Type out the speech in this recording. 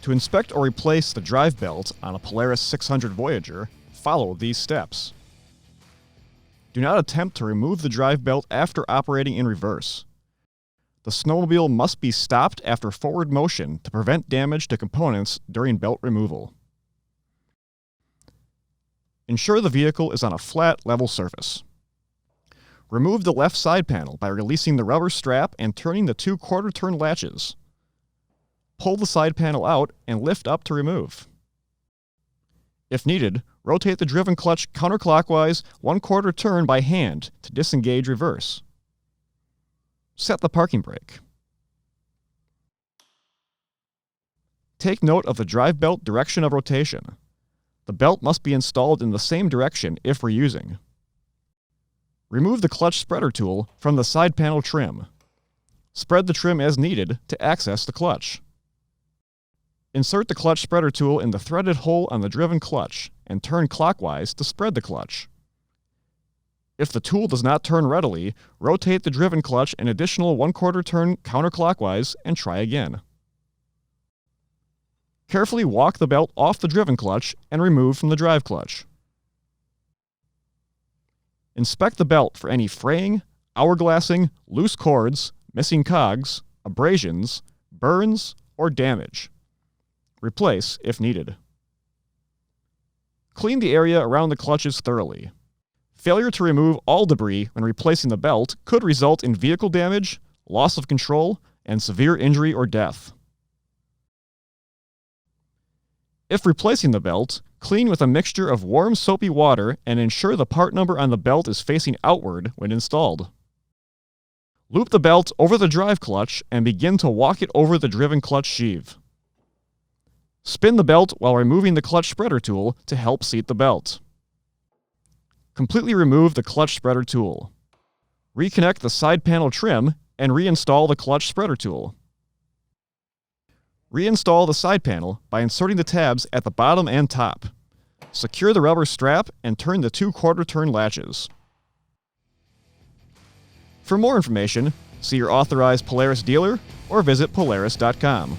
To inspect or replace the drive belt on a Polaris 600 Voyageur, follow these steps. Do not attempt to remove the drive belt after operating in reverse. The snowmobile must be stopped after forward motion to prevent damage to components during belt removal. Ensure the vehicle is on a flat, level surface. Remove the left side panel by releasing the rubber strap and turning the 2 quarter-turn latches. Pull the side panel out and lift up to remove. If needed, rotate the driven clutch counterclockwise 1/4 turn by hand to disengage reverse. Set the parking brake. Take note of the drive belt direction of rotation. The belt must be installed in the same direction if reusing. Remove the clutch spreader tool from the side panel trim. Spread the trim as needed to access the clutch. Insert the clutch spreader tool in the threaded hole on the driven clutch and turn clockwise to spread the clutch. If the tool does not turn readily, rotate the driven clutch an additional 1/4 turn counterclockwise and try again. Carefully walk the belt off the driven clutch and remove from the drive clutch. Inspect the belt for any fraying, hourglassing, loose cords, missing cogs, abrasions, burns, or damage. Replace if needed. Clean the area around the clutches thoroughly. Failure to remove all debris when replacing the belt could result in vehicle damage, loss of control, and severe injury or death. If replacing the belt, clean with a mixture of warm soapy water and ensure the part number on the belt is facing outward when installed. Loop the belt over the drive clutch and begin to walk it over the driven clutch sheave. Spin the belt while removing the clutch spreader tool to help seat the belt. Completely remove the clutch spreader tool. Reconnect the side panel trim and reinstall the clutch spreader tool. Reinstall the side panel by inserting the tabs at the bottom and top. Secure the rubber strap and turn the 2 quarter-turn latches. For more information, see your authorized Polaris dealer or visit Polaris.com.